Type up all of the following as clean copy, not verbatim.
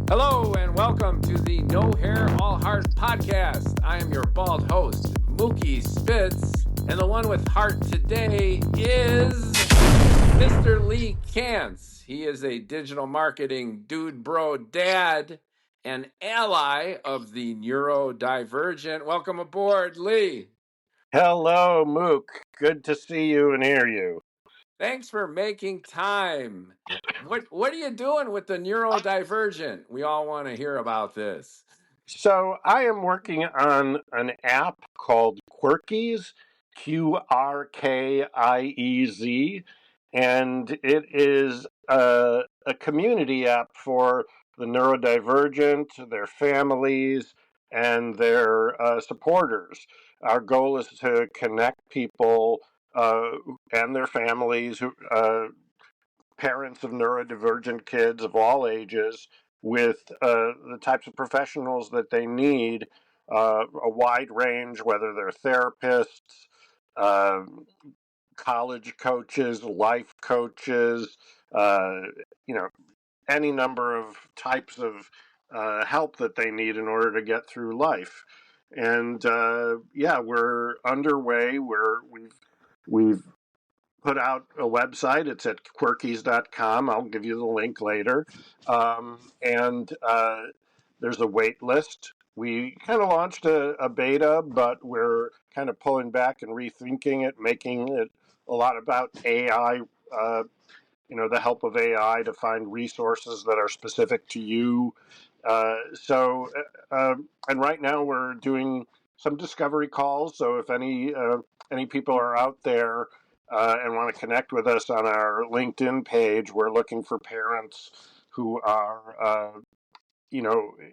Hello and welcome to the No Hair All Heart podcast. I am your bald host, Mookie Spitz, and the one with heart today is Mr. Lee Kantz. He is a digital marketing dude bro dad and ally of the neurodivergent. Welcome aboard, Lee. Hello, Mook. Good to see you and hear you. Thanks for making time. What are you doing with the neurodivergent? We all want to hear about this. So, I am working on an app called Quirkies, Qrkiez, and it is a community app for the neurodivergent, their families, and their supporters. Our goal is to connect people and their families who parents of neurodivergent kids of all ages with the types of professionals that they need, a wide range, whether they're therapists, uh, college coaches, life coaches, uh, you know, any number of types of help that they need in order to get through life. And yeah, we're underway. We've put out a website. It's at quirkies.com. I'll give you the link later. And there's a wait list. We kind of launched a beta, but we're kind of pulling back and rethinking it, making it a lot about AI, the help of AI to find resources that are specific to you. And right now we're doing some discovery calls. So if any people are out there and want to connect with us on our LinkedIn page, we're looking for parents who are,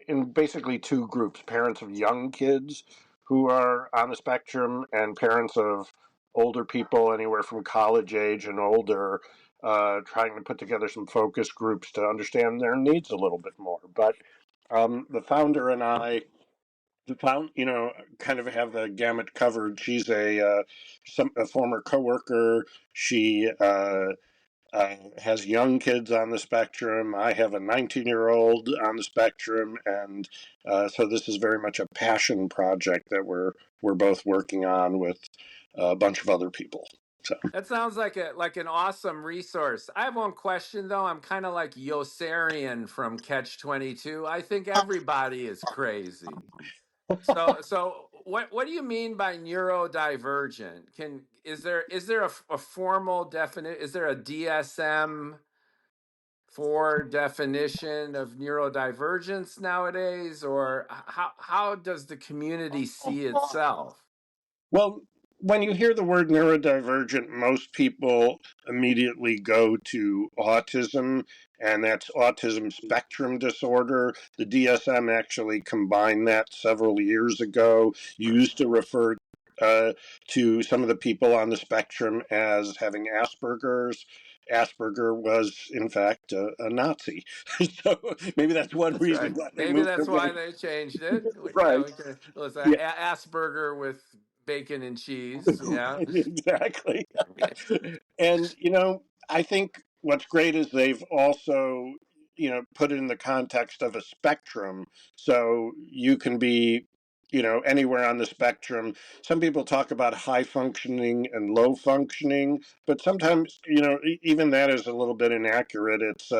in basically two groups: parents of young kids who are on the spectrum and parents of older people, anywhere from college age and older, trying to put together some focus groups to understand their needs a little bit more. But the founder and I kind of have the gamut covered. She's a former coworker. She has young kids on the spectrum. I have a 19-year-old on the spectrum, and so this is very much a passion project that we're both working on with a bunch of other people. So That sounds like an awesome resource. I have one question though. I'm kind of like Yossarian from Catch 22. I think everybody is crazy. So what do you mean by neurodivergent? Is there a formal definition? Is there a DSM for definition of neurodivergence nowadays, or how does the community see itself? well, when you hear the word neurodivergent, most people immediately go to autism, and that's autism spectrum disorder. The DSM actually combined that several years ago, used to refer to some of the people on the spectrum as having Asperger's. Asperger was, in fact, a Nazi. So maybe that's one That's reason right. why they Maybe moved that's away. why they changed it. Right. It was Yeah. Asperger with bacon and cheese. Yeah. Exactly. And, I think what's great is they've also, put it in the context of a spectrum. So you can be, anywhere on the spectrum. Some people talk about high functioning and low functioning, but sometimes, even that is a little bit inaccurate. It's,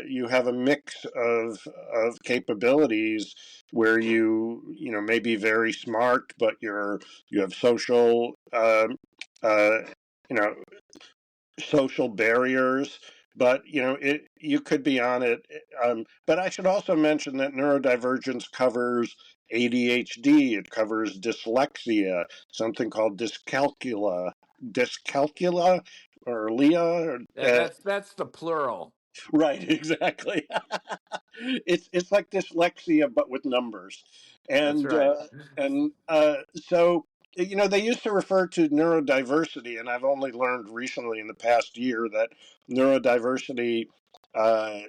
you have a mix of capabilities where you may be very smart, but you have uh, you know social barriers. But you could be on it. But I should also mention that neurodivergence covers ADHD. It covers dyslexia, something called dyscalculia, or Leah. That's the plural. Right, exactly. It's like dyslexia but with numbers, That's and right. so they used to refer to neurodiversity, and I've only learned recently in the past year that neurodiversity uh,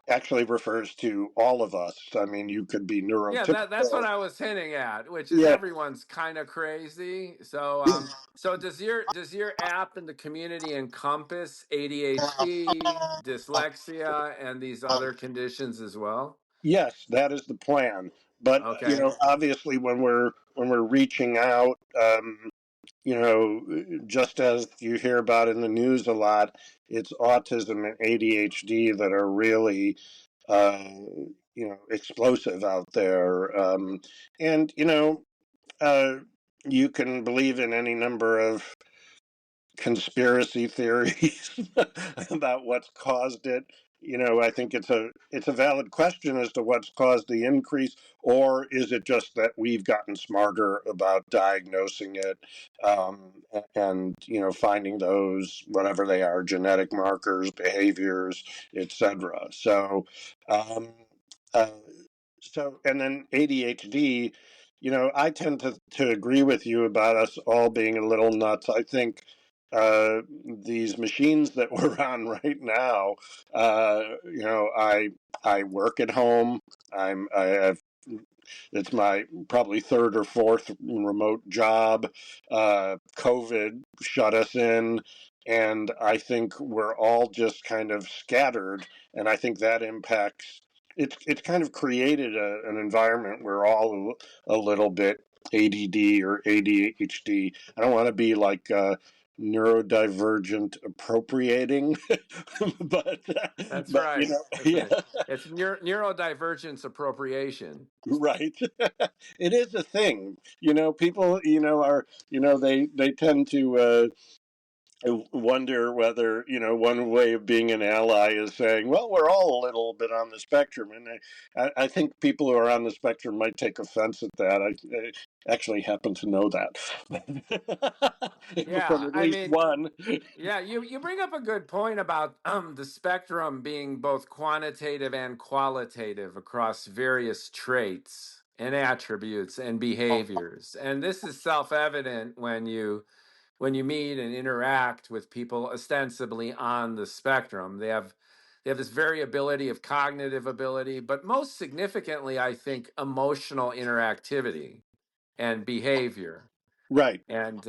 actually refers to all of us. I mean, you could be Yeah, that's what neurotypical. I was hinting at, which is Yeah. everyone's kind of crazy. So so does your app in the community encompass ADHD, dyslexia, and these other conditions as well? Yes, that is the plan. But Okay. obviously, when we're reaching out, just as you hear about in the news a lot, it's autism and ADHD that are really, uh, explosive out there. And uh, you can believe in any number of conspiracy theories about what's caused it. I think it's a valid question as to what's caused the increase, or is it just that we've gotten smarter about diagnosing it, um, and finding those, whatever they are, genetic markers, behaviors, etc. Um, uh, and then ADHD. I tend to agree with you about us all being a little nuts. I think these machines that we're on right now, I work at home. I have it's my probably third or fourth remote job. COVID shut us in, and I think we're all just kind of scattered, and I think that impacts. It's kind of created an environment where all a little bit ADD or ADHD. I don't want to be like neurodivergent appropriating, but That's but right. yeah, It's neurodivergence appropriation. right. It is a thing. People are they tend to wonder whether one way of being an ally is saying, well, we're all a little bit on the spectrum, and I think people who are on the spectrum might take offense at that. I actually happen to know that from Yeah, at I least mean, one. yeah, you bring up a good point about the spectrum being both quantitative and qualitative across various traits and attributes and behaviors. And this is self-evident when you meet and interact with people ostensibly on the spectrum. They have this variability of cognitive ability, but most significantly, I think, emotional interactivity and behavior. Right. And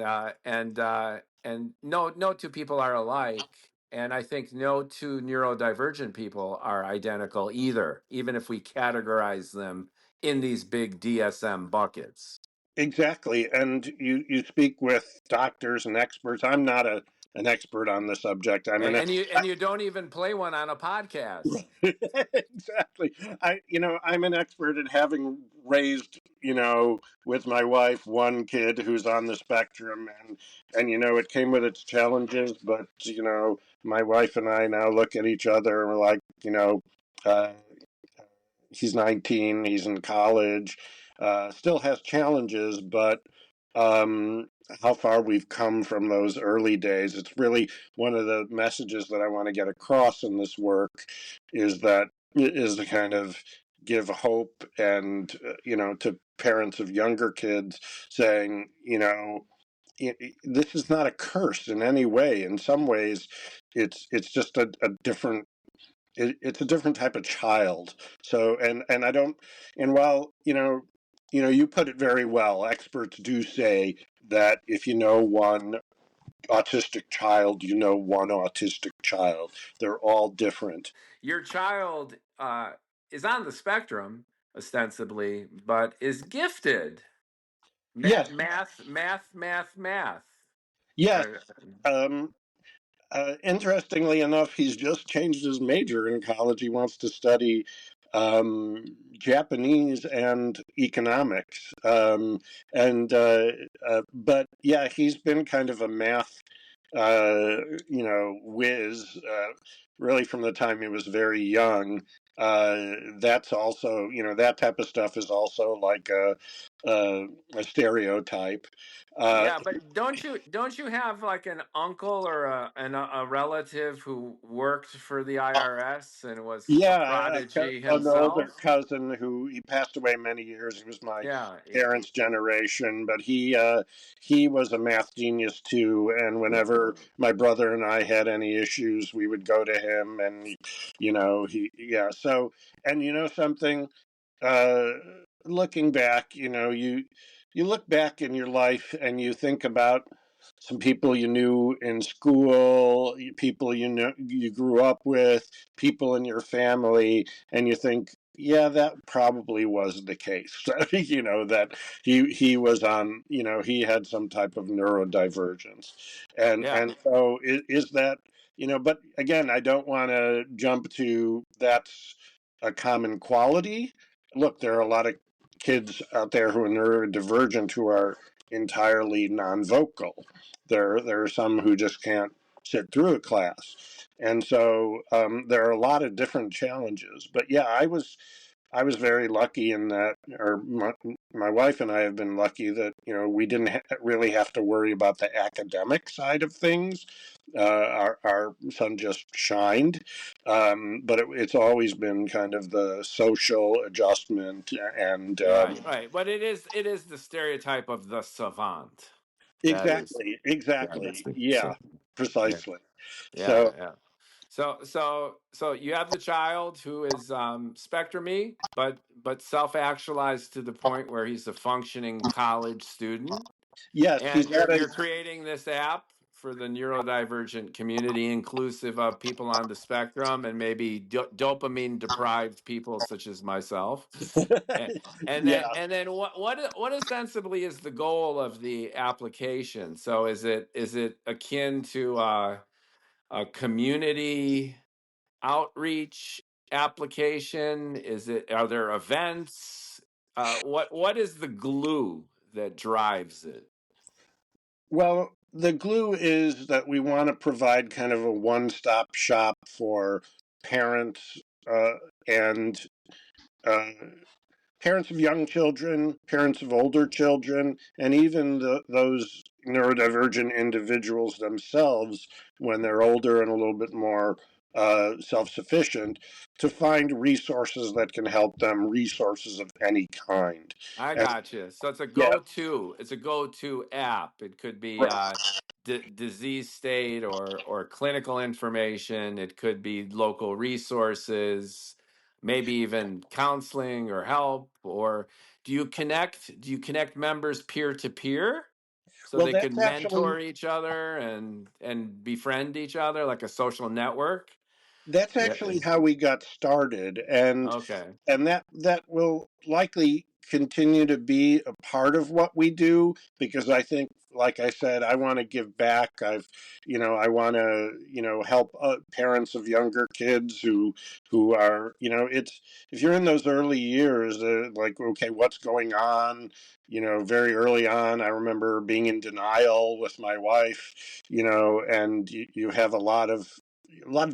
no two people are alike, and I think no two neurodivergent people are identical either, even if we categorize them in these big DSM buckets. Exactly. And you speak with doctors and experts. I'm not an expert on the subject. I'm an And you don't even play one on a podcast. exactly. I'm an expert at having raised, with my wife, one kid who's on the spectrum, and it came with its challenges, but my wife and I now look at each other and we're like, uh, he's 19, he's in college, still has challenges, but um, how far we've come from those early days. It's really one of the messages that I want to get across in this work is to kind of give hope and to parents of younger kids, saying this is not a curse in any way. In some ways, it's just a different it's a different type of child. So, and I don't, and while you put it very well, experts do say that if you know one autistic child, you know one autistic child. They're all different. Your child is on the spectrum ostensibly, but is gifted. Yes, Math. yes. Uh, Um, Interestingly enough, he's just changed his major in college. He wants to study Japanese and economics. But yeah, he's been kind of a math, whiz, really from the time he was very young. That's also, that type of stuff is also like a stereotype. Uh, Yeah, but don't you have like an uncle or a relative who worked for the IRS and was a Yeah, prodigy an older himself? cousin who he passed away many years. He was my Yeah, parents' generation, but he was a math genius too. And yeah, whenever my brother and I had any issues, we would go to him, and he yeah. So and something, uh, looking back, you look back in your life and you think about some people you knew in school, people you grew up with, people in your family, and you think, yeah, that probably was the case. That he was on, he had some type of neurodivergence, and yeah, and so is that, But again, I don't want to jump to that's a common quality. Look, there are a lot of kids out there who are neurodivergent who are entirely non-vocal. There are some who just can't sit through a class, and so there are a lot of different challenges. But yeah, I was very lucky in that, or my wife and I have been lucky that we didn't really have to worry about the academic side of things. Our son just shined, but it's always been kind of the social adjustment and right, right. But it is the stereotype of the savant. That is exactly, that is exactly, the yeah, yeah, precisely. yeah, So yeah. So you have the child who is spectrumy, but self-actualized to the point where he's a functioning college student. yes, he's And you're got a you're creating this app for the neurodivergent community, inclusive of people on the spectrum and maybe dopamine deprived people such as myself. And, and then yeah. and then what ostensibly is the goal of the application? So is it akin to a community outreach application? Are there events? What is the glue that drives it? Well, the glue is that we want to provide kind of a one-stop shop for parents, and uh, parents of young children, parents of older children, and even those neurodivergent individuals themselves when they're older and a little bit more self-sufficient, to find resources that can help them, resources of any kind. I And got you. So it's a yeah, go-to. It's a go-to app. It could be right. disease state or clinical information. It could be local resources, maybe even counseling or help. Or do you connect members peer to peer so Well, they could that's actually mentor each other and befriend each other like a social network? That's Yeah. actually how we got started, and Okay. that will likely continue to be a part of what we do, because I think, like I said, I want to give back. I want to, help parents of younger kids who are, it's if you're in those early years, like, okay, what's going on? Very early on, I remember being in denial with my wife, and you have a lot of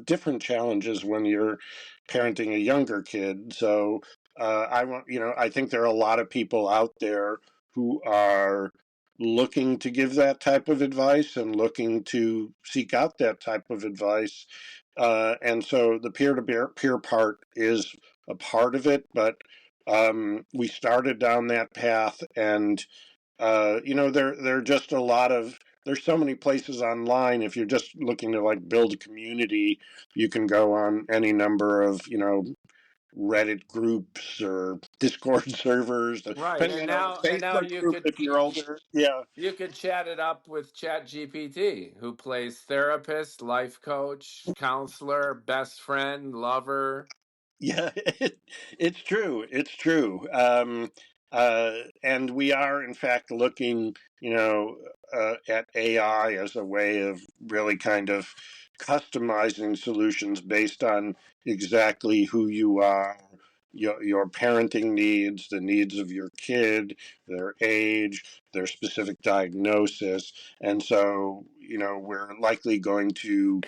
different challenges when you're parenting a younger kid. So I think there are a lot of people out there who are looking to give that type of advice and looking to seek out that type of advice. And so the peer part is a part of it, but we started down that path, and there are just a lot of there's so many places online. If you're just looking to like build a community, you can go on any number of Reddit groups or Discord servers, Right. depending And on a now Facebook group if you're older. Yeah, you could chat it up with Chat GPT, who plays therapist, life coach, counselor, best friend, lover. yeah, it's true. It's true. And we are, in fact, looking, at AI as a way of really kind of customizing solutions based on exactly who you are, your parenting needs, the needs of your kid, their age, their specific diagnosis. And so, we're likely going to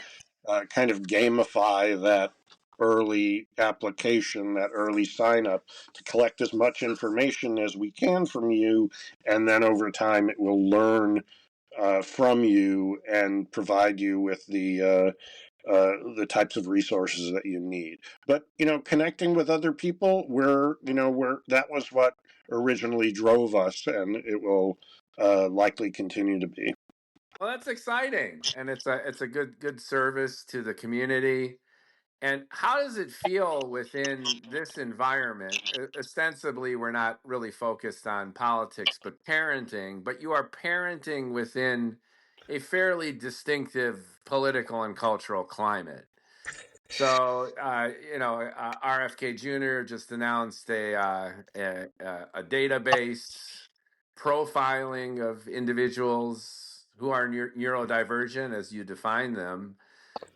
kind of gamify that early application, that early sign up, to collect as much information as we can from you, and then over time it will learn from you and provide you with the types of resources that you need. But connecting with other people, we're that was what originally drove us, and it will likely continue to be. Well, that's exciting, and it's a good service to the community. And how does it feel within this environment? Ostensibly, we're not really focused on politics, but parenting. But you are parenting within a fairly distinctive political and cultural climate. So, RFK Jr. just announced a database profiling of individuals who are neurodivergent, as you define them.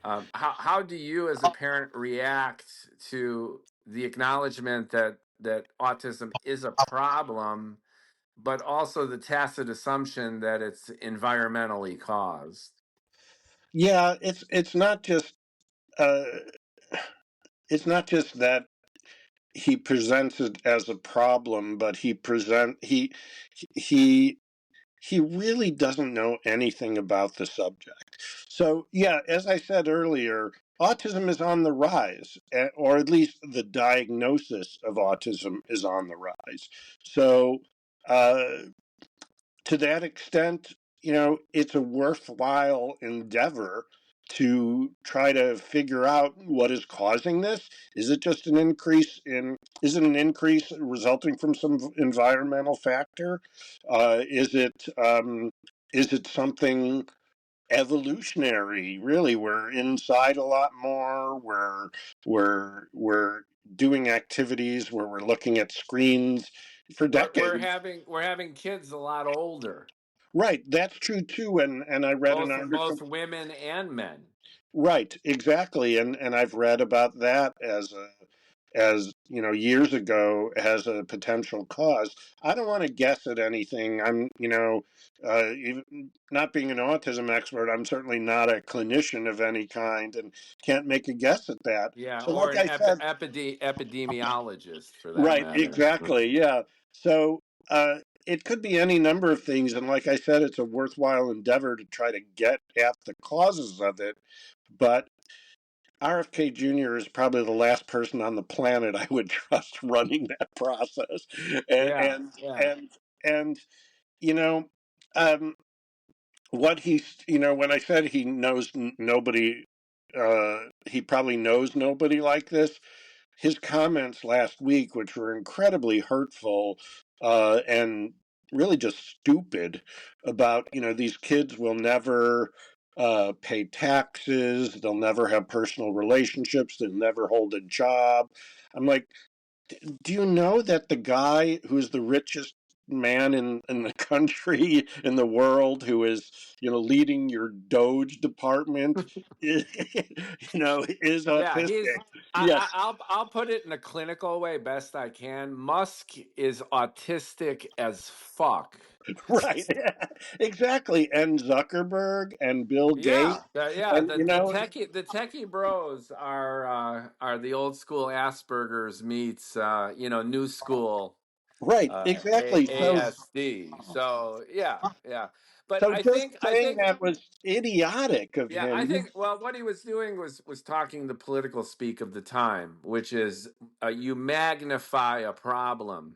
How do you, as a parent, react to the acknowledgement that autism is a problem, but also the tacit assumption that it's environmentally caused? Yeah, uh, it's not just that he presents it as a problem, but he he really doesn't know anything about the subject. So, yeah, as I said earlier, autism is on the rise, or at least the diagnosis of autism is on the rise. So, uh, to that extent, it's a worthwhile endeavor to try to figure out what is causing this. Is it just is it an increase resulting from some environmental factor? Is it something evolutionary? Really, we're inside a lot more. We're doing activities where we're looking at screens for We're decades. having kids a lot older, Right, that's true too. And I read an article. both women and men. Right, exactly. And I've read about that as years ago as a potential cause. I don't want to guess at anything. Even not being an autism expert, I'm certainly not a clinician of any kind and can't make a guess at that. Yeah, So, or like an I said, epidemiologist for that right, matter. exactly, yeah. So, it could be any number of things, and like I said, it's a worthwhile endeavor to try to get at the causes of it. But RFK Jr. is probably the last person on the planet I would trust running that process, and Yeah, and yeah. and, and you know, um, what when I said he knows nobody, he probably knows nobody like this. His comments last week, which were incredibly hurtful and really just stupid, about these kids will never pay taxes, they'll never have personal relationships, they'll never hold a job. I'm like, do you know that the guy who's the richest man in the country, in the world, who is leading your Doge department, is, is Yeah, autistic? Yes. I'll put it in a clinical way best I can. Musk is autistic as fuck. Right. Exactly. And Zuckerberg and Bill Gates, Yeah. and The techie bros are the old school Asperger's meets new school right, exactly. ASD. So yeah. But So just I saying think that was idiotic of Yeah, I him. think well, what he was doing was talking the political speak of the time, which is you magnify a problem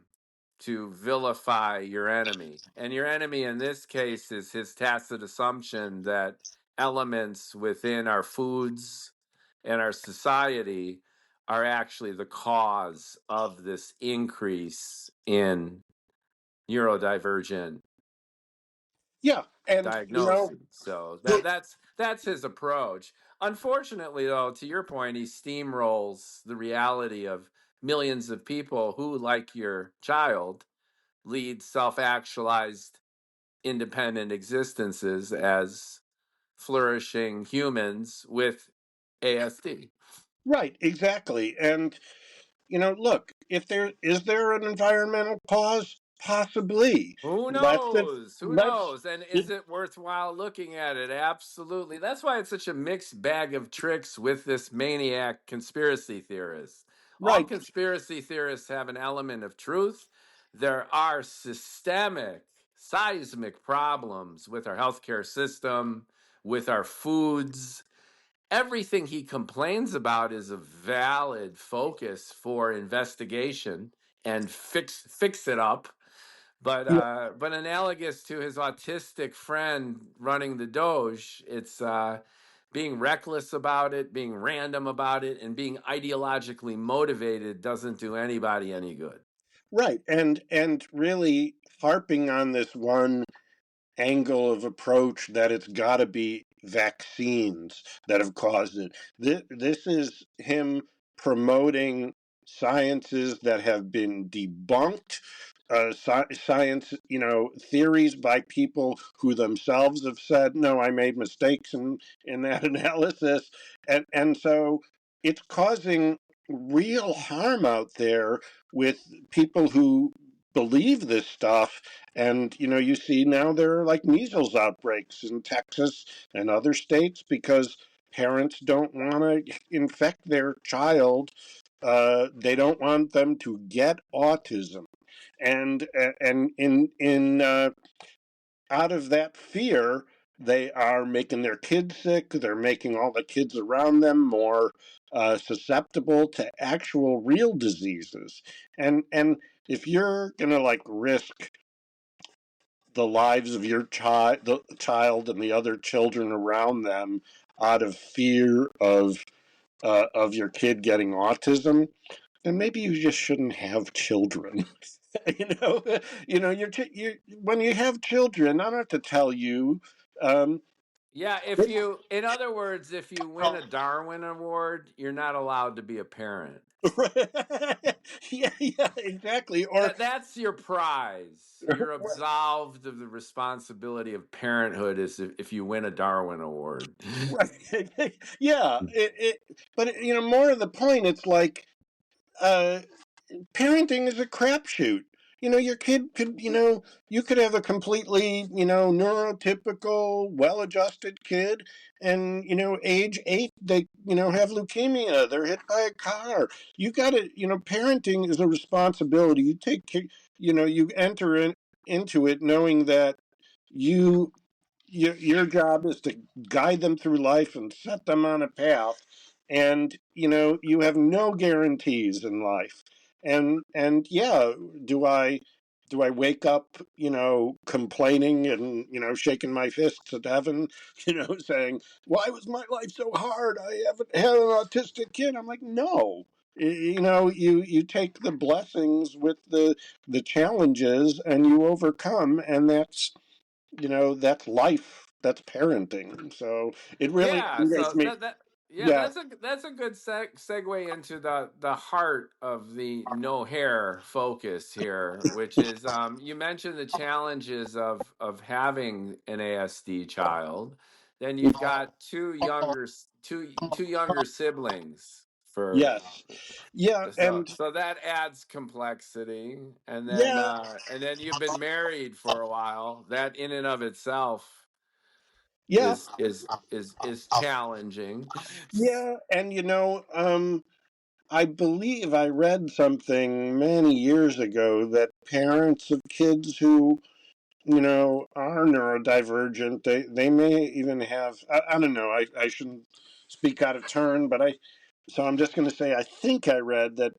to vilify your enemy, and your enemy in this case is his tacit assumption that elements within our foods and our society are actually the cause of this increase in neurodivergent Yeah, and diagnoses. So the, that's his approach. Unfortunately, though, to your point, he steamrolls the reality of millions of people who, like your child, lead self-actualized, independent existences as flourishing humans with ASD. right, exactly. And look, if there an environmental cause, Possibly. Who Let's knows? Who let's knows? And is it worthwhile looking at it? Absolutely. That's why it's such a mixed bag of tricks with this maniac conspiracy theorist. All right. conspiracy theorists have an element of truth. There are systemic, seismic problems with our healthcare system, with our foods. Everything he complains about is a valid focus for investigation and fix it up, but analogous to his autistic friend running the Doge, it's being reckless about it, being random about it, and being ideologically motivated doesn't do anybody any good. Right. And really harping on this one angle of approach that it's got to be vaccines that have caused it. This is him promoting sciences that have been debunked, science, theories by people who themselves have said, no, I made mistakes in that analysis. And so it's causing real harm out there with people who believe this stuff. And you see now there are like measles outbreaks in Texas and other states because parents don't want to infect their child. They don't want them to get autism, and in out of that fear, they are making their kids sick. They're making all the kids around them more susceptible to actual real diseases. And if you're gonna like risk the lives of your child and the other children around them out of fear of your kid getting autism, then maybe you just shouldn't have children. you know, when you have children, I don't have to tell you. Um, Yeah, in other words, if you win a Darwin Award, you're not allowed to be a parent. yeah, exactly. Or That's your prize. You're absolved of the responsibility of parenthood as if you win a Darwin Award. right, yeah. But more of the point, it's like uh, parenting is a crapshoot. Your kid could, you could have a completely, neurotypical, well-adjusted kid, and age 8, they, have leukemia. They're hit by a car. You got to, parenting is a responsibility. You take, you enter into it knowing that you your job is to guide them through life and set them on a path, and you have no guarantees in life. And yeah, do I wake up complaining and shaking my fists at heaven, saying, why was my life so hard? I haven't had an autistic kid. I'm like, no. You take the blessings with the challenges, and you overcome, and that's life, that's parenting. So it really Yeah, angers so me. that yeah, Yeah. that's a good segue into the heart of the no hair focus here, which is you mentioned the challenges of having an ASD child. Then you've got two younger siblings for Yes. Yeah. so that adds complexity, Yeah. and then you've been married for a while. That in and of itself Yeah. is challenging. Yeah. And I believe I read something many years ago that parents of kids who are neurodivergent, they may even have, I don't know, I shouldn't speak out of turn, but so I'm just going to say I think I read that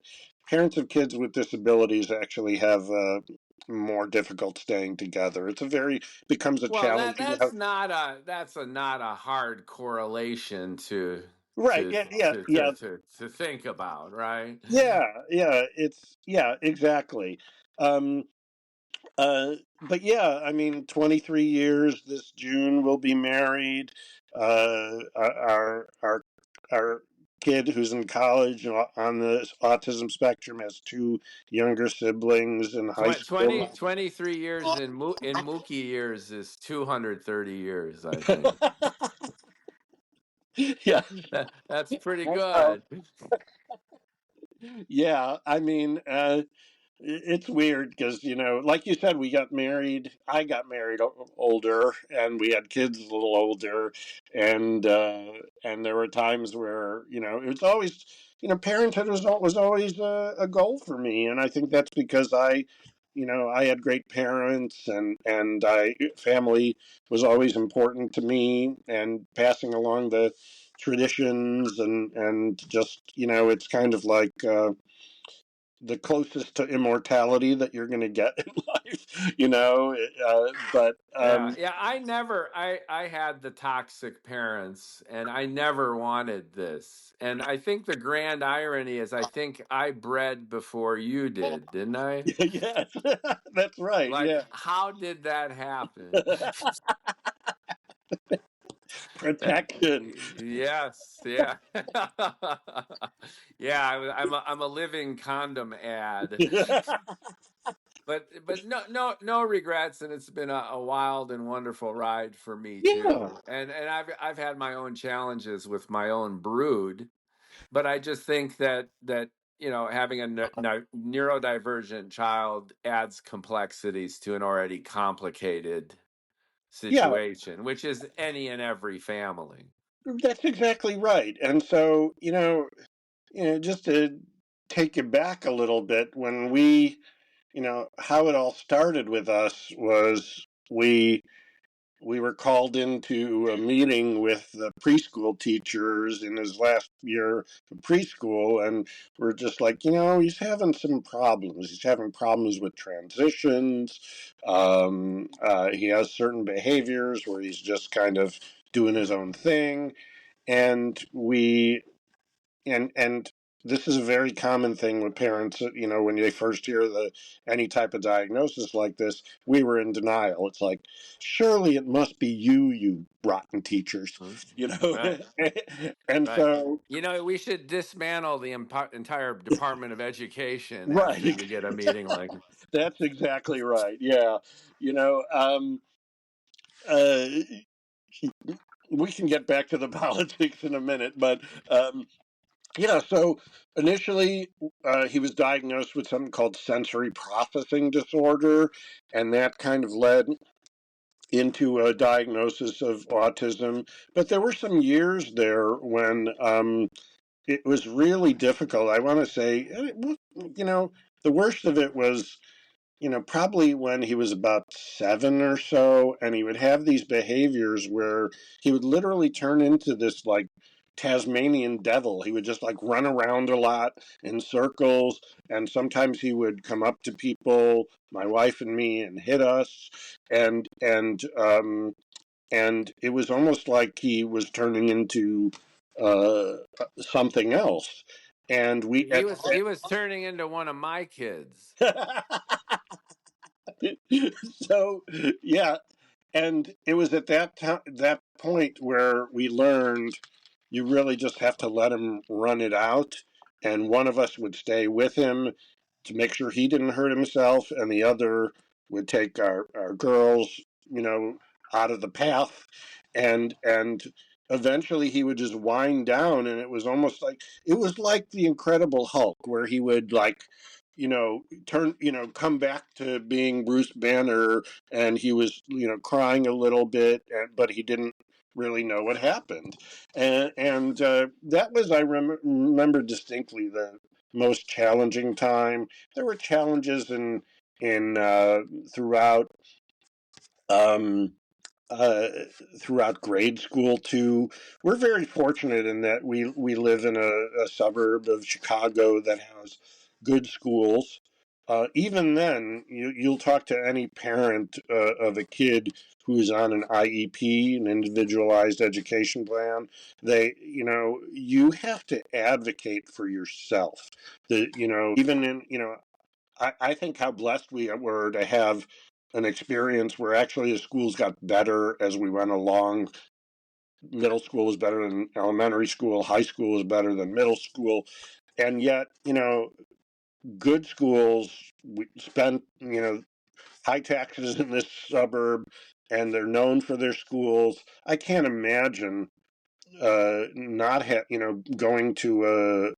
parents of kids with disabilities actually have more difficult staying together. Becomes a Well, challenging. that's not a hard correlation Right. Yeah. Yeah. Yeah. to think about, right? Yeah. Yeah. Yeah, exactly. Um, but yeah, I mean, 23 years this June we'll be married. Our kid who's in college on the autism spectrum has two younger siblings in high school. 23 years in Mookie years is 230 years, I think. Yeah. That's pretty Oh, good. yeah. I mean, It's weird because, like you said, we got married. I got married older, and we had kids a little older, and there were times where it was always parenthood was always a goal for me, and I think that's because I had great parents, and I family was always important to me, and passing along the traditions, and just it's kind of like. The closest to immortality that you're going to get in life, but Yeah. I had the toxic parents, and I never wanted this. And I think the grand irony is, I think I bred before you did, didn't I? yes, that's right. Like, Yeah, how did that happen? protection. Yes, yeah. Yeah, I'm a living condom ad. But no regrets, and it's been a wild and wonderful ride for me Yeah, too. And I've had my own challenges with my own brood, but I just think that having a neurodivergent child adds complexities to an already complicated yeah, situation, which is any and every family. that's exactly right. And so just to take you back a little bit, when how it all started with us was we were called into a meeting with the preschool teachers in his last year of preschool, and we're just like, he's having some problems. He's having problems with transitions. He has certain behaviors where he's just kind of doing his own thing, and and this is a very common thing with parents. When they first hear any type of diagnosis like this, we were in denial. It's like, surely it must be you rotten teachers, Hmm. you know. Right. And Right. so, We should dismantle the entire Department of Education after right, you get a meeting like. that's exactly right. Yeah, you know, uh, we can get back to the politics in a minute, but yeah, so initially he was diagnosed with something called sensory processing disorder, and that kind of led into a diagnosis of autism. But there were some years there when it was really difficult. I want to say, the worst of it was probably when he was about 7 or so, and he would have these behaviors where he would literally turn into this like Tasmanian devil. He would just like run around a lot in circles, and sometimes he would come up to people, my wife and me, and hit us, and it was almost like he was turning into uh, something else. And we He was turning into one of my kids. so yeah, and it was at that point where we learned you really just have to let him run it out, and one of us would stay with him to make sure he didn't hurt himself, and the other would take our girls, you know, out of the path, and eventually he would just wind down, and it was like the Incredible Hulk, where he would like come back to being Bruce Banner, and he was crying a little bit, but he didn't really know what happened, and that was remember distinctly the most challenging time. There were challenges in throughout um, uh, throughout grade school too. We're very fortunate in that we live in a suburb of Chicago that has good schools. Even then, you'll talk to any parent of a kid who's on an IEP, an individualized education plan. You have to advocate for yourself. Even I think how blessed we were to have an experience where actually the schools got better as we went along. Middle school was better than elementary school, high school was better than middle school, and yet, good schools, we spent, high taxes in this suburb, and they're known for their schools. I can't imagine not going to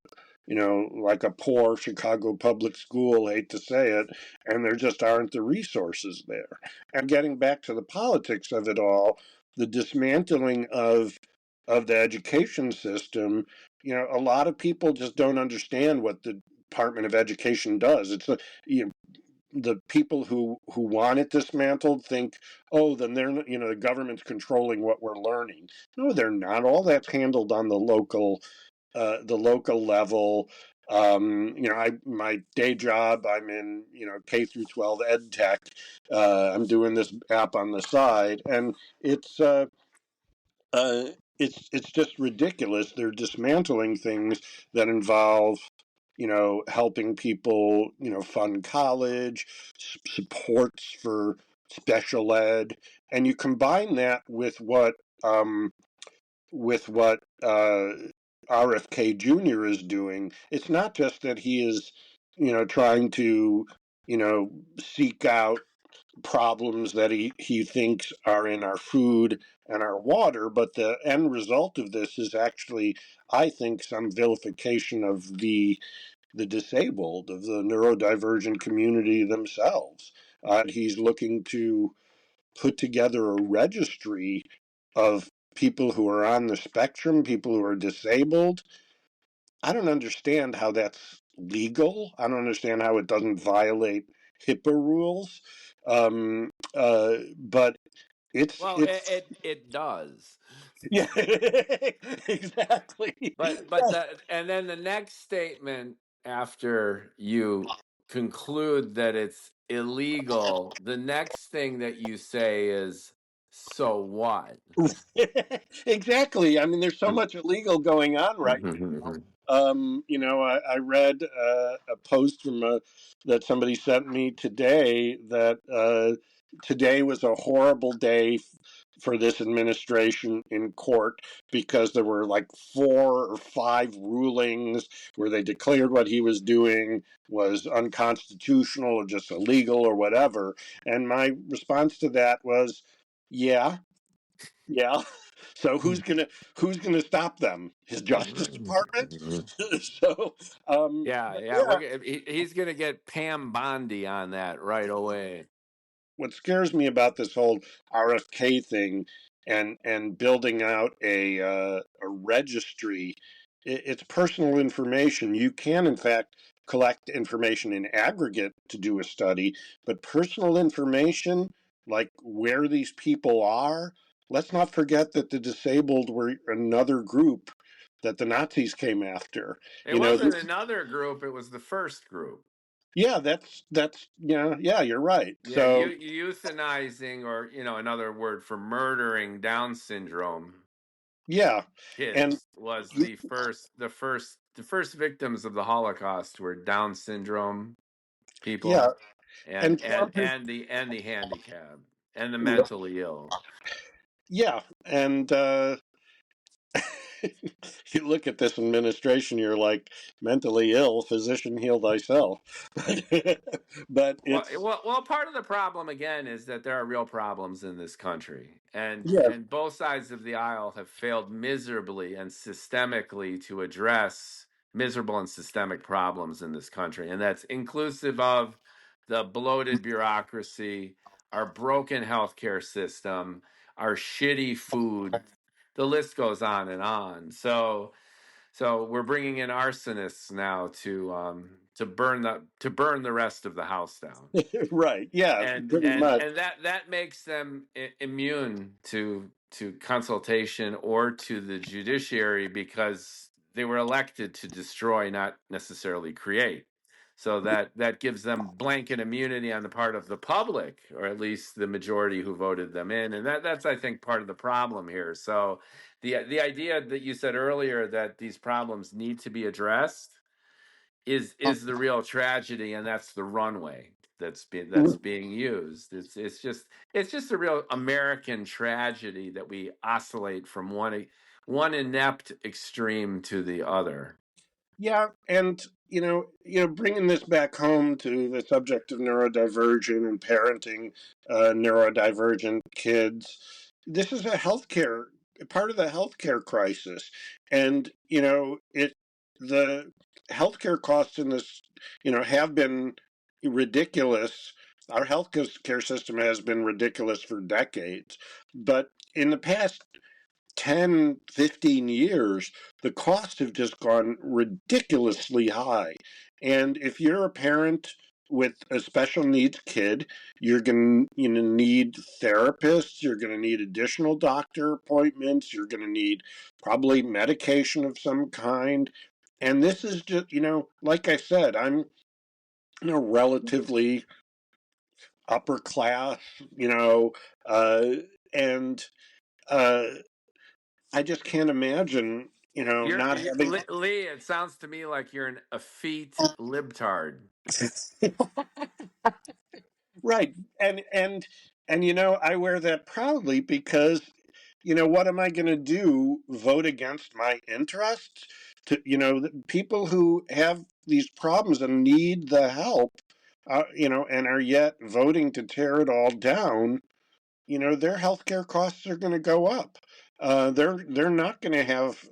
like a poor Chicago public school, hate to say it, and there just aren't the resources there. And getting back to the politics of it all, the dismantling of the education system, a lot of people just don't understand what the Department of Education does. It's the people who want it dismantled think, oh, then they're the government's controlling what we're learning. No, they're not. All that's handled on the local level. My day job, I'm in K through 12 ed tech. I'm doing this app on the side, and uh, it's just ridiculous. They're dismantling things that involve helping people fund college, supports for special ed, and you combine that with what RFK Jr. is doing. It's not just that he is, trying to, seek out problems that he thinks are in our food and our water, but the end result of this is actually, I think, some vilification of the disabled, of the neurodivergent community themselves. He's looking to put together a registry of people who are on the spectrum, people who are disabled. I don't understand how that's legal. I don't understand how it doesn't violate HIPAA rules. But it's it does. yeah, exactly. But and then the next statement after you conclude that it's illegal, the next thing that you say is, so what? Exactly. I mean, there's so much illegal going on right now. I read a post that somebody sent me today that today was a horrible day for this administration in court because there were like 4 or 5 rulings where they declared what he was doing was unconstitutional or just illegal or whatever. And my response to that was, yeah, yeah. So who's gonna stop them? His Justice Department. So Yeah, but yeah, yeah, he's gonna get Pam Bondi on that right away. what scares me about this whole RFK thing and building out a registry, it's personal information. You can in fact collect information in aggregate to do a study, but personal information like where these people are. Let's not forget that the disabled were another group that the Nazis came after. It wasn't another group; it was the first group. Yeah, that's yeah, you're right. Yeah, So euthanizing, or another word for murdering Down syndrome yeah, and kids was the first victims of the Holocaust were Down syndrome yeah, people, and and and Trump has and the and the handicapped and the mentally ill. yeah, and you look at this administration, you're like, mentally ill, physician, heal thyself. But Well, it's part of the problem again is that there are real problems in this country, and yeah, both sides of the aisle have failed miserably and systemically to address miserable and systemic problems in this country, and that's inclusive of the bloated bureaucracy, our broken healthcare system, our shitty food. The list goes on and on. So we're bringing in arsonists now to burn the rest of the house down, right, yeah, and pretty and much. and that makes them immune to consultation or to the judiciary because they were elected to destroy, not necessarily create. So that gives them blanket immunity on the part of the public, or at least the majority who voted them in, and that's, I think, part of the problem here. So the idea that you said earlier that these problems need to be addressed is the real tragedy, and that's the runway that's being used. It's just a real American tragedy that we oscillate from one inept extreme to the other. Yeah, and bringing this back home to the subject of neurodivergent and parenting neurodivergent kids, this is a healthcare part of the healthcare crisis, and it the healthcare costs in this, have been ridiculous. Our healthcare system has been ridiculous for decades, but in the past 10, 15 years, the costs have just gone ridiculously high. And if you're a parent with a special needs kid, you're going to need therapists, you're going to need additional doctor appointments, you're going to need probably medication of some kind. And this is just, like I said, I'm relatively upper class, uh, and uh, I just can't imagine, not having. Lee, it sounds to me like you're an effete libtard. Right. And I wear that proudly because what am I going to do? Vote against my interests? People who have these problems and need the help, and are yet voting to tear it all down, their healthcare costs are going to go up. They're not going to have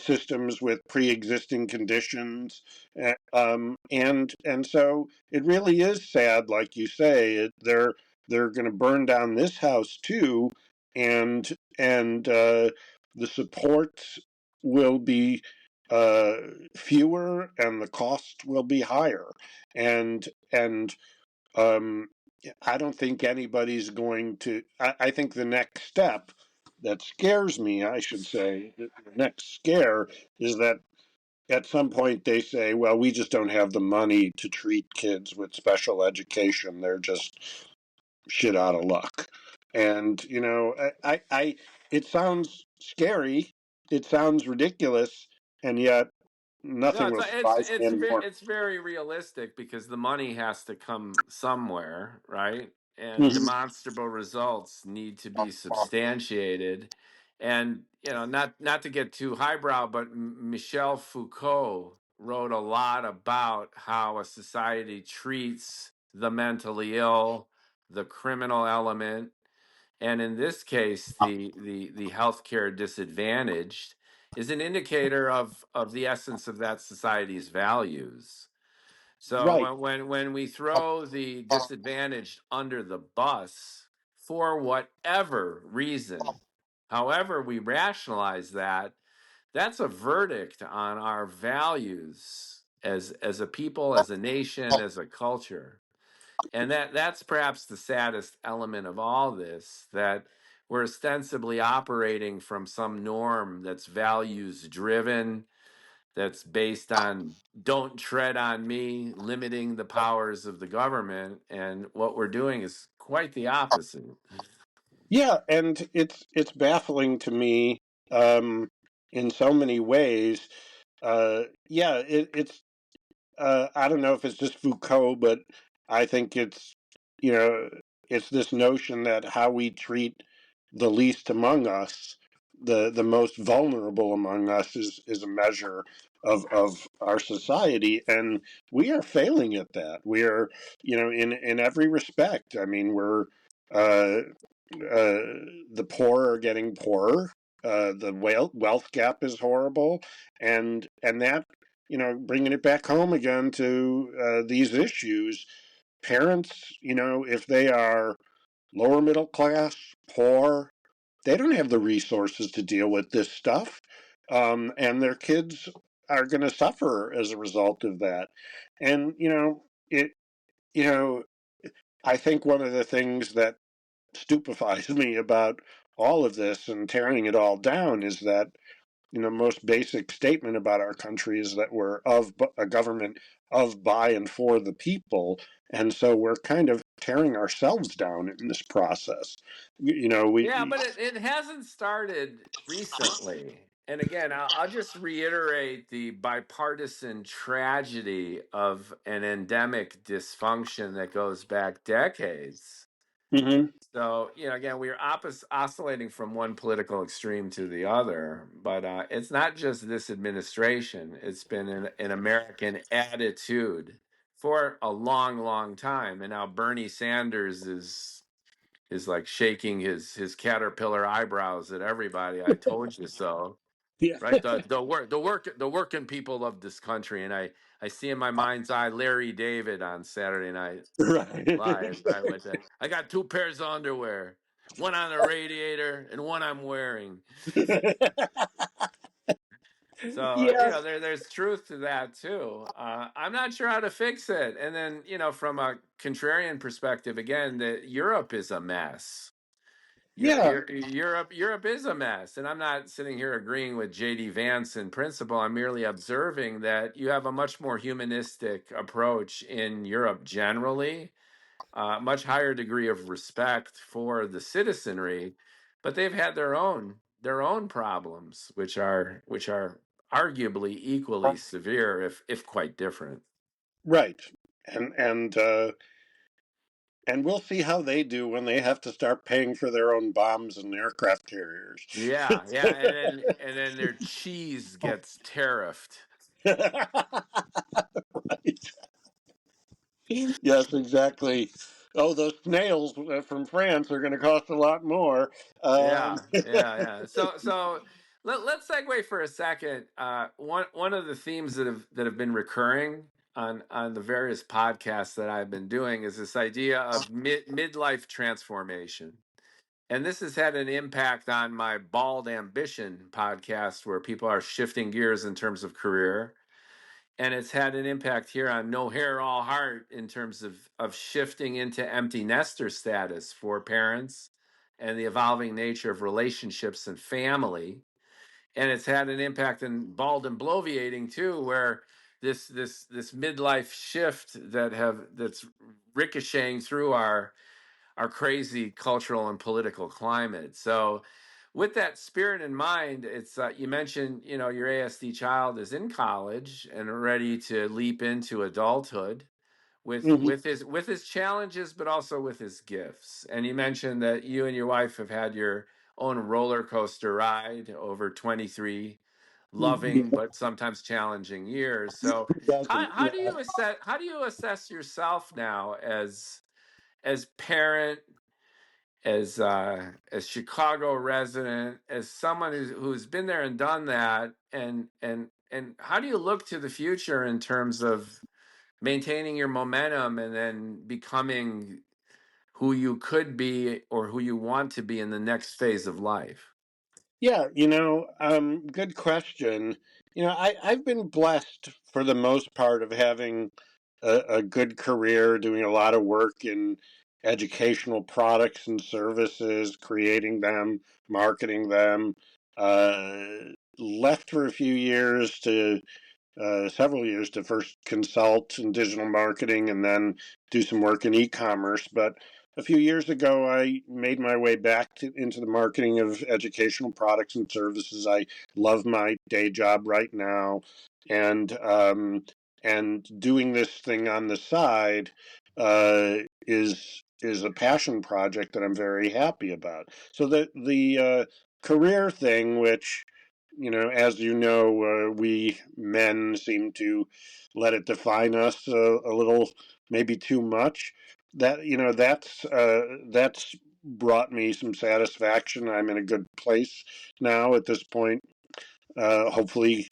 systems with pre-existing conditions, and so it really is sad, like you say. They're going to burn down this house too, and the supports will be uh, fewer, and the cost will be higher, and um, I don't think anybody's going to. I think the next step that scares me, I should say, the next scare is that at some point they say, well, we just don't have the money to treat kids with special education. They're just shit out of luck. And, it sounds scary. It sounds ridiculous. And yet No, nothing will surprise me anymore. it's very realistic because the money has to come somewhere, right? And Mhm. demonstrable results need to be substantiated. And not to get too highbrow, but Michel Foucault wrote a lot about how a society treats the mentally ill, the criminal element, and in this case, the healthcare disadvantaged is an indicator of the essence of that society's values. So Right. when we throw the disadvantaged under the bus for whatever reason, however we rationalize that, that's a verdict on our values as a people, as a nation, as a culture. And that's perhaps the saddest element of all this, that we're ostensibly operating from some norm that's values driven, that's based on don't tread on me, limiting the powers of the government. And what we're doing is quite the opposite. Yeah, and it's baffling to me, in so many ways. Yeah, it's I don't know if it's just Foucault, but I think you know it's this notion that how we treat the least among us, the most vulnerable among us, is a measure of our society, and we are failing at that. We are, in every respect. I mean, we're uh, the poor are getting poorer. The wealth gap is horrible, and that, bringing it back home again to these issues. Parents, if they are lower middle class, poor, they don't have the resources to deal with this stuff, and their kids are going to suffer as a result of that. And it. You know, I think one of the things that stupefies me about all of this and tearing it all down is that, most basic statement about our country is that we're of a government of, by, and for the people. And so we're kind of tearing ourselves down in this process. Yeah, We. but it hasn't started recently. And again, I'll just reiterate the bipartisan tragedy of an endemic dysfunction that goes back decades. Mhm. So, again, we are oscillating from one political extreme to the other, but it's not just this administration. It's been an American attitude for a long, long time. And now Bernie Sanders is like shaking his caterpillar eyebrows at everybody. I told you so. Yeah. right? The working people of this country, and I see in my mind's eye Larry David on Saturday Night Right. Live, right? With that, I got two pairs of underwear, one on the radiator and one I'm wearing. So Yes. there's truth to that too. I'm not sure how to fix it. And then from a contrarian perspective, again, that Europe is a mess. Yeah. Europe is a mess, and I'm not sitting here agreeing with JD Vance in principle. I'm merely observing that you have a much more humanistic approach in Europe generally, much higher degree of respect for the citizenry, but they've had their own problems, which are arguably equally severe, if quite different. Right. And and we'll see how they do when they have to start paying for their own bombs and aircraft carriers. Yeah, yeah, and then their cheese gets tariffed. Right. Yes, exactly. Oh, those snails from France are going to cost a lot more. Yeah, yeah, yeah. So let's segue for a second. One of the themes that have been recurring on the various podcasts that I've been doing is this idea of midlife transformation. And this has had an impact on my Bald Ambition podcast, where people are shifting gears in terms of career. And it's had an impact here on No Hair, All Heart in terms of shifting into empty nester status for parents and the evolving nature of relationships and family. And it's had an impact in Bald and Bloviating too, where this midlife shift that's ricocheting through our crazy cultural and political climate. So, with that spirit in mind, it's you mentioned your ASD child is in college and ready to leap into adulthood with Mhm. with his challenges, but also with his gifts. And you mentioned that you and your wife have had your own roller coaster ride over 23 loving but sometimes challenging years. So, Yes, how do yeah. you assess yourself now as parent, as Chicago resident, as someone who's been there and done that, and how do you look to the future in terms of maintaining your momentum and then becoming who you could be or who you want to be in the next phase of life? Yeah, good question. I've been blessed for the most part of having a good career, doing a lot of work in educational products and services, creating them, marketing them. Left for a few years to several years to first consult in digital marketing and then do some work in e-commerce. But a few years ago, I made my way back into the marketing of educational products and services. I love my day job right now, and doing this thing on the side is a passion project that I'm very happy about. So the career thing, which as we men seem to let it define us a little, maybe too much. That's brought me some satisfaction. I'm in a good place now at this point. Hopefully,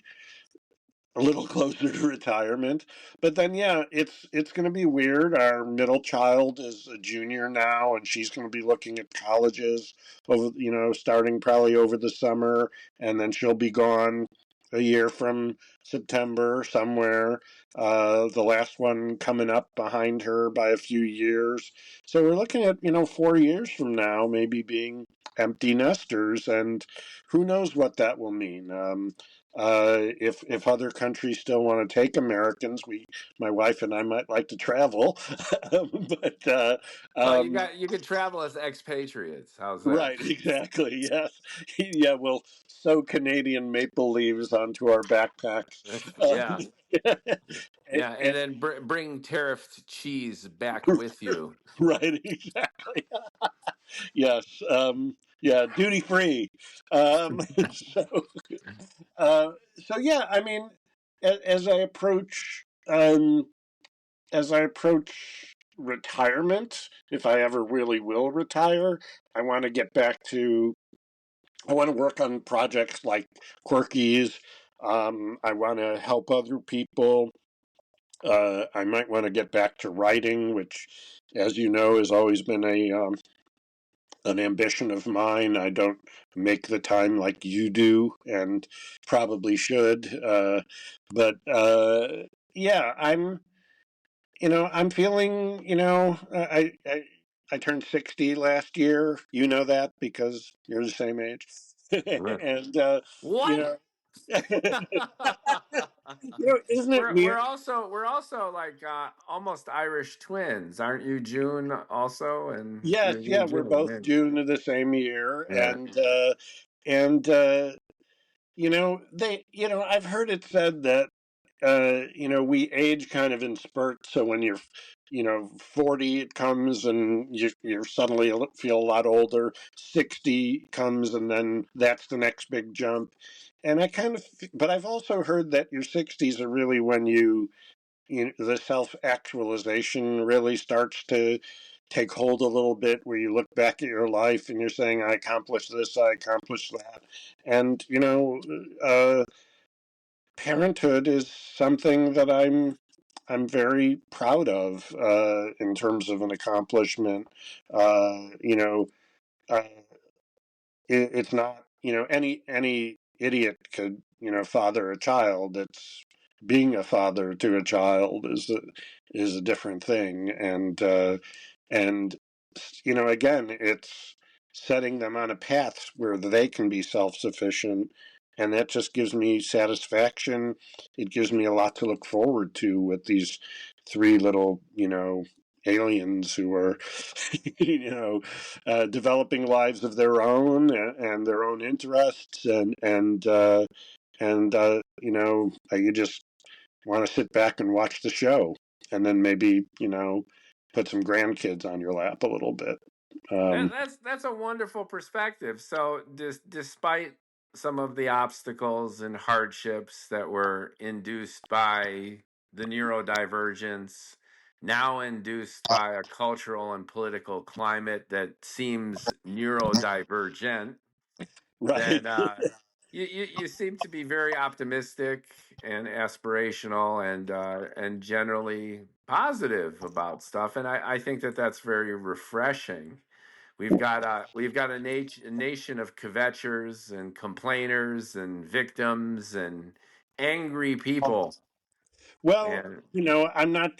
a little closer to retirement. But then, yeah, it's going to be weird. Our middle child is a junior now, and she's going to be looking at colleges over, starting probably over the summer, and then she'll be gone a year from September somewhere. The last one coming up behind her by a few years. So we're looking at 4 years from now, maybe being empty nesters, and who knows what that will mean. If other countries still want to take Americans, my wife and I might like to travel, but Well, you could travel as expatriates. How's that? right, exactly, yes, yeah, we'll sew Canadian maple leaves onto our backpacks, Yeah, and, yeah, and then bring tariffed cheese back with you. right, exactly, yes, yeah, duty free, so. Uh, so yeah, I mean, as I approach retirement, if I ever really will retire, I want to get back to I want to work on projects like Quirkies. I want to help other people. I might want to get back to writing, which, as you know, has always been an ambition of mine. I don't make the time like you do, and probably should. But yeah, I'm feeling, I turned 60 last year. You know that because you're the same age. And, you What? know, isn't it We're weird? also like almost Irish twins, aren't you? June also, and Yes, you're yeah, we're June, both maybe. June of the same year. Yeah. And I've heard it said that, we age kind of in spurts. So when you're, 40, it comes and you're suddenly feel a lot older. 60 comes and then that's the next big jump. And but I've also heard that your 60s are really when the self-actualization really starts to take hold a little bit, where you look back at your life and you're saying, I accomplished this, I accomplished that. And, parenthood is something that I'm very proud of, in terms of an accomplishment. You know, uh, it's not, any idiot could, father a child. It's being a father to a child is a different thing. And again, it's setting them on a path where they can be self-sufficient, and that just gives me satisfaction. It gives me a lot to look forward to with these three little, aliens who are, developing lives of their own, and their own interests, and you just want to sit back and watch the show, and then maybe, put some grandkids on your lap a little bit. Um, That's a wonderful perspective. So, despite some of the obstacles and hardships that were induced by the neurodivergence, now induced by a cultural and political climate that seems neurodivergent, right. then you seem to be very optimistic and aspirational and generally positive about stuff, and I think that that's very refreshing. We've got a nation of kvetchers and complainers and victims and angry people. Well, And I'm not,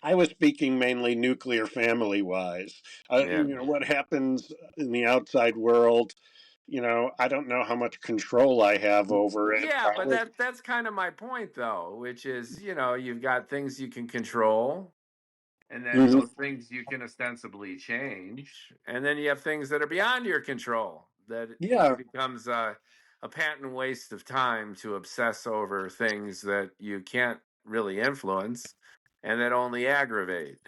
I was speaking mainly nuclear family wise. yeah, What happens in the outside world, I don't know how much control I have over it. yeah, but that's kind of my point though, which is, you've got things you can control, and then Mhm. those things you can ostensibly change, and then you have things that are beyond your control that Yeah, it becomes a patent waste of time to obsess over things that you can't really influence and that only aggravate.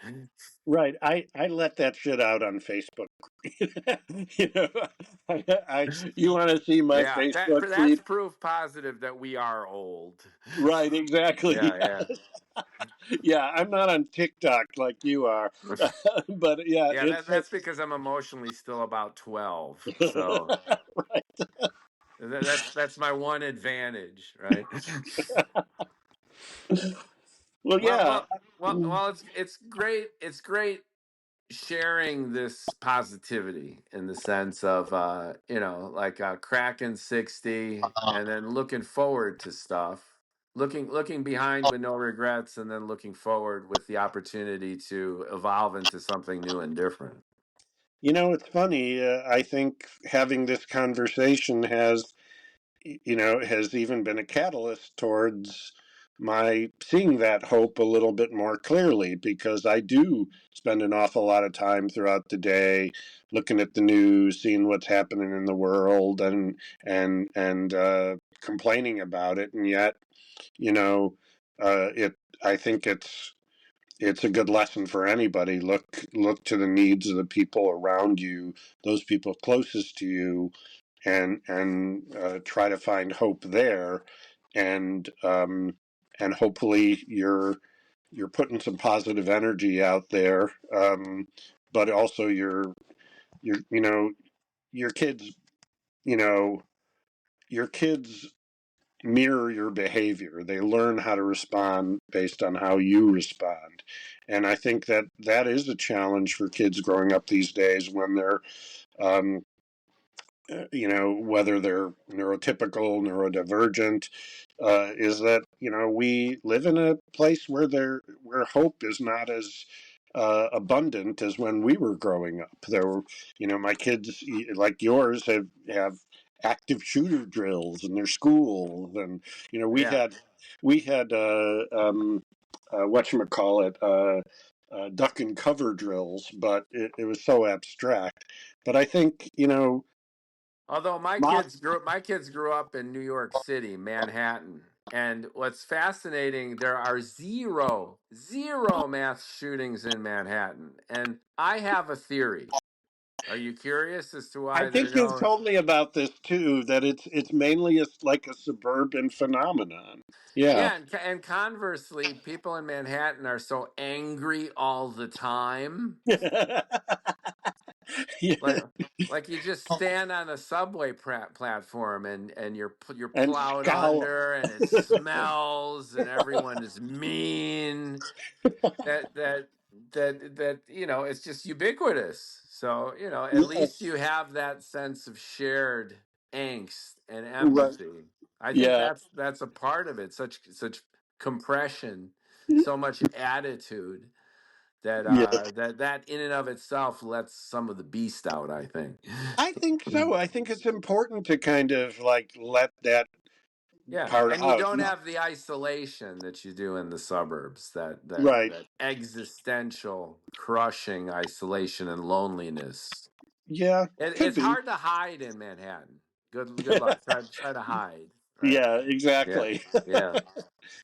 right. I let that shit out on Facebook. you know, you want to see my Yeah, Facebook that's feed? proof positive that we are old. Right, exactly. Yeah, Yeah, I'm not on TikTok like you are, yeah. but yeah, Yeah, that's because I'm emotionally still about 12. So right. that's my one advantage, right? Well, Well, yeah. well, well. It's great. It's great sharing this positivity in the sense of like cracking 60 and then looking forward to stuff, looking behind with no regrets, and then looking forward with the opportunity to evolve into something new and different. It's funny. I think having this conversation has even been a catalyst towards my seeing that hope a little bit more clearly, because I do spend an awful lot of time throughout the day looking at the news, seeing what's happening in the world, and complaining about it. And yet, you know, it I think it's a good lesson for anybody. Look to the needs of the people around you, those people closest to you, and try to find hope there, and hopefully you're putting some positive energy out there, but also your your kids your kids mirror your behavior. They learn how to respond based on how you respond. And I think that that is a challenge for kids growing up these days when they're, um, whether they're neurotypical, neurodivergent, is that, we live in a place where hope is not as abundant as when we were growing up. There were, my kids like yours have active shooter drills in their school, and Yeah. we had whatchamacallit, duck and cover drills, but it was so abstract. But I think Although not. my kids grew up in New York City, Manhattan. And what's fascinating, there are zero mass shootings in Manhattan. And I have a theory. Are you curious as to I why there think you've don't? told me about this too. That it's mainly like a suburban phenomenon. Yeah. Yeah, and conversely, people in Manhattan are so angry all the time. Yeah. Like like you just stand on a subway platform and you're And plowed scowl. under and it smells and everyone is mean. That it's just ubiquitous. So at least you Yes. have that sense of shared angst and Right. empathy. I think Yeah. that's a part of it. Such compression, so much attitude Yeah. that in and of itself lets some of the beast out, I think. I think so. I think it's important to kind of like let that Yeah, part and you out. don't have the isolation that you do in the suburbs, Right. that existential crushing isolation and loneliness. Yeah. Could It's be. hard to hide in Manhattan. Good luck. Try to hide, right? Yeah. Yeah. Exactly. Yeah.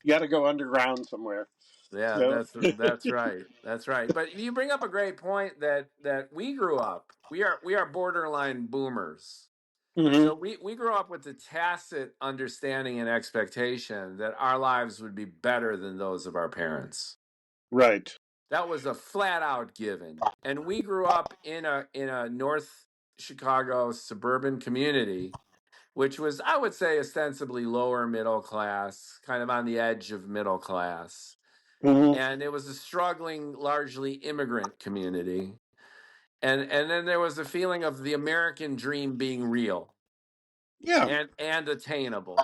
You got to go underground somewhere. Yeah, So. that's right. That's right. But you bring up a great point that we grew up. We are borderline boomers. Hmm. So we grew up with the tacit understanding and expectation that our lives would be better than those of our parents. Right. That was a flat out given. And we grew up in a North Chicago suburban community, which was, I would say, ostensibly lower middle class, kind of on the edge of middle class. Hmm. And it was a struggling, largely immigrant community. And then there was a feeling of the American dream being real Yeah. and attainable.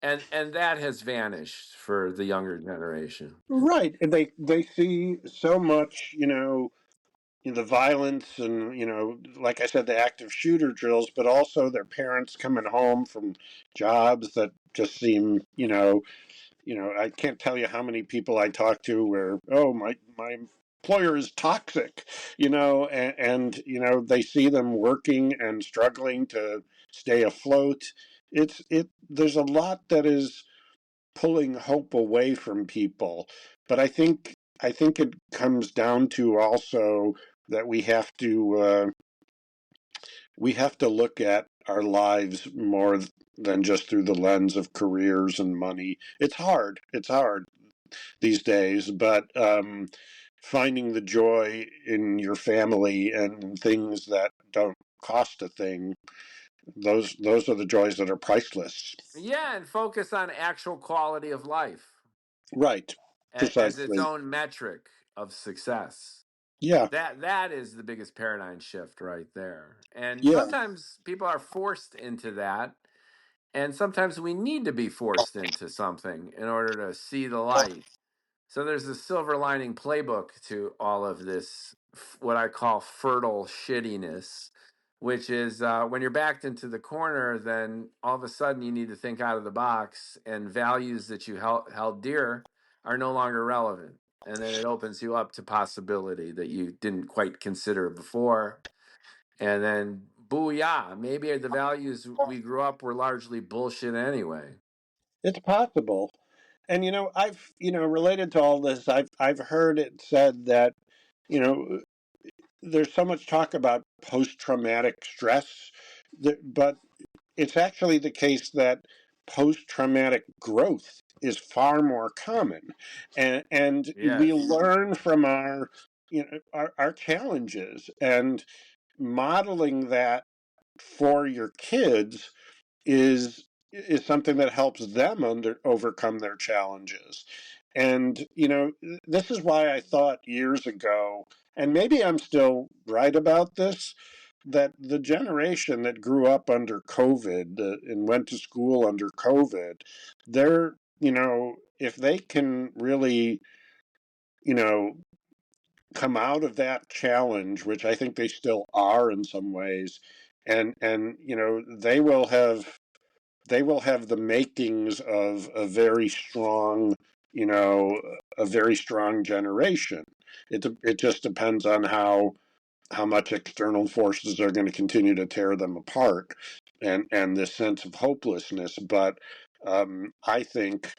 And that has vanished for the younger generation. Right. And they see so much, the violence and, like I said, the active shooter drills, but also their parents coming home from jobs that just seem, I can't tell you how many people I talk to where, oh, my employer is toxic, and they see them working and struggling to stay afloat. There's a lot that is pulling hope away from people. But I think it comes down to also that we have to look at our lives more than just through the lens of careers and money. It's hard. It's hard these days, but finding the joy in your family and things that don't cost a thing, those are the joys that are priceless. Yeah, and focus on actual quality of life Right. as its Precisely. own metric of success. Yeah. That is the biggest paradigm shift right there. And Yeah. sometimes people are forced into that, and sometimes we need to be forced into something in order to see the light. So there's a silver lining playbook to all of this, what I call fertile shittiness, which is when you're backed into the corner, then all of a sudden you need to think out of the box, and values that you held dear are no longer relevant. And then it opens you up to possibility that you didn't quite consider before. And then, booyah, maybe the values we grew up were largely bullshit anyway. It's possible. And I've related to all this, I've heard it said that you know there's so much talk about post-traumatic stress, but it's actually the case that post-traumatic growth is far more common, and we Yes. learn from our challenges and modeling that for your kids is something that helps them overcome their challenges. And this is why I thought years ago, and maybe I'm still right about this, that the generation that grew up under COVID and went to school under COVID, they're, if they can really, you know, come out of that challenge, which I think they still are in some ways, and they will have the makings of you know, a very strong generation. It just depends on how much external forces are going to continue to tear them apart, and this sense of hopelessness. But I think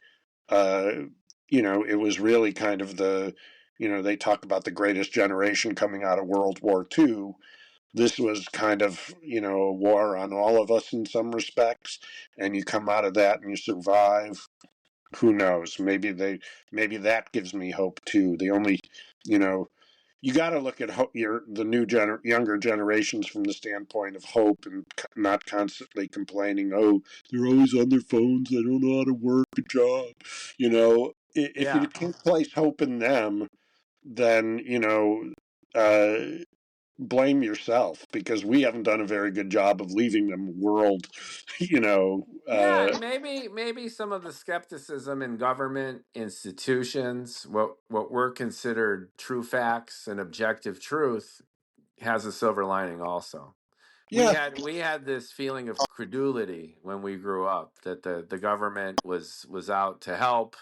it was really kind of they talk about the greatest generation coming out of World War II. This was kind of a war on all of us in some respects, and you come out of that and you survive. Who knows? Maybe that gives me hope too. The only you know you got to look at the younger generations from the standpoint of hope, and not constantly complaining. Oh, they're always on their phones. They don't know how to work a job. If you Yeah. can't place hope in them, then uh, blame yourself, because we haven't done a very good job of leaving them world. You know. Yeah, and maybe some of the skepticism in government institutions, what were considered true facts and objective truth, has a silver lining also. We Yeah. had this feeling of credulity when we grew up that the government was out to help,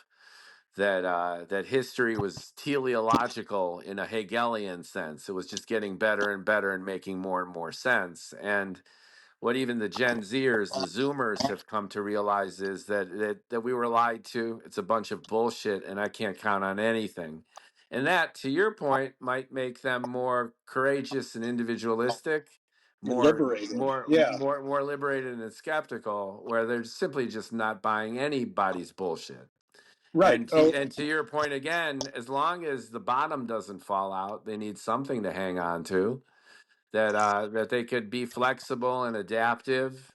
that history was teleological in a Hegelian sense. It was just getting better and better and making more and more sense. And what even the Gen Zers, the Zoomers, have come to realize is that we were lied to. It's a bunch of bullshit, and I can't count on anything. And that, to your point, might make them more courageous and individualistic, Liberated. Yeah. more liberated and skeptical, where they're simply just not buying anybody's bullshit. Right. Oh. And to your point again, as long as the bottom doesn't fall out, they need something to hang on to, that they could be flexible and adaptive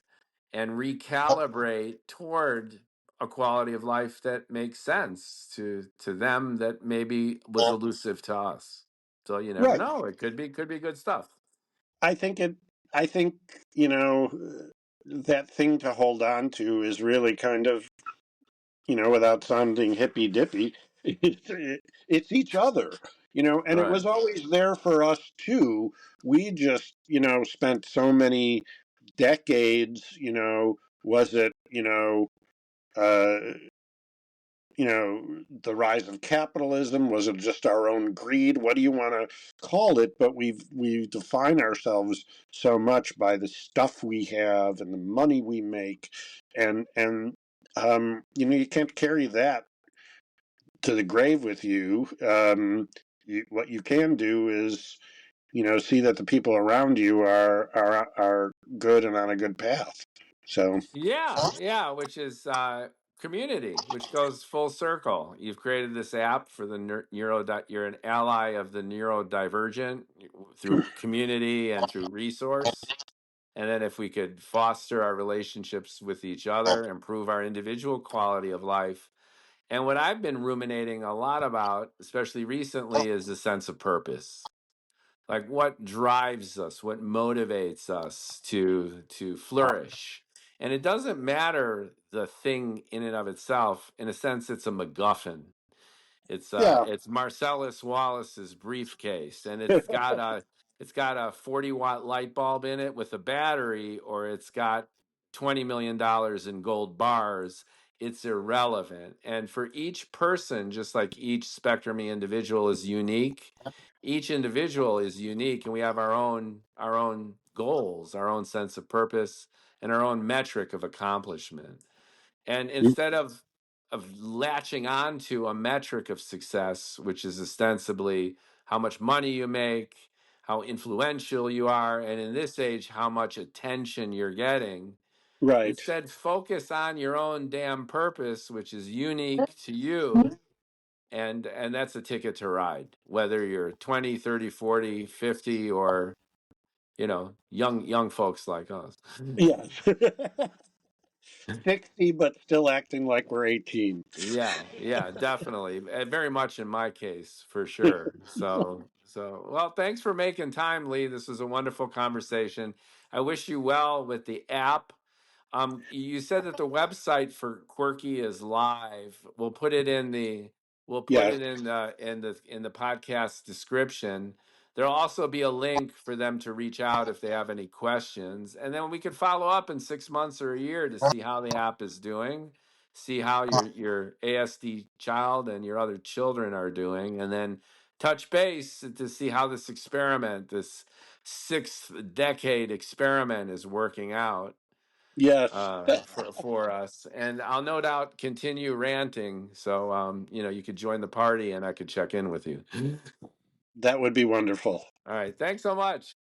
and recalibrate toward a quality of life that makes sense to them, that maybe was elusive to us. So you never Right. know. It could be good stuff. I think it. I think that thing to hold on to is really kind of, without sounding hippy dippy, it's each other. And it Right. was always there for us too. We just spent so many decades. Was it uh, the rise of capitalism? Was it just our own greed? What do you want to call it? But we define ourselves so much by the stuff we have and the money we make, and you can't carry that to the grave with you. What you can do is see that the people around you are good and on a good path. So Yeah, which is community, which goes full circle. You've created this app for the you're an ally of the neurodivergent through community and through resource. And then if we could foster our relationships with each other, improve our individual quality of life. And what I've been ruminating a lot about, especially recently, is the sense of purpose. Like what drives us, what motivates us to flourish. And it doesn't matter the thing in and of itself. In a sense, it's a MacGuffin. yeah. It's Marcellus Wallace's briefcase, and it's got a 40-watt light bulb in it with a battery, or it's got $20 million in gold bars. It's irrelevant. And for each person, just like each spectrum individual is unique, each individual is unique, and we have our own goals, our own sense of purpose, and our own metric of accomplishment. And instead of latching on to a metric of success, which is ostensibly how much money you make, how influential you are, and in this age, how much attention you're getting, Right. instead focus on your own damn purpose, which is unique to you. And that's a ticket to ride, whether you're 20, 30, 40, 50, or young folks like us. Yes. 60, but still acting like we're 18. Yeah, definitely. Very much in my case, for sure. Well, thanks for making time, Lee. This was a wonderful conversation. I wish you well with the app. You said that the website for Quirky is live. We'll put Yes, it in the podcast description. There'll also be a link for them to reach out if they have any questions, and then we could follow up in 6 months or a year to see how the app is doing, see how your ASD child and your other children are doing, and then touch base to see how this sixth decade experiment is working out yes. for us. And I'll no doubt continue ranting. So you could join the party and I could check in with you. That would be wonderful. All right. Thanks so much.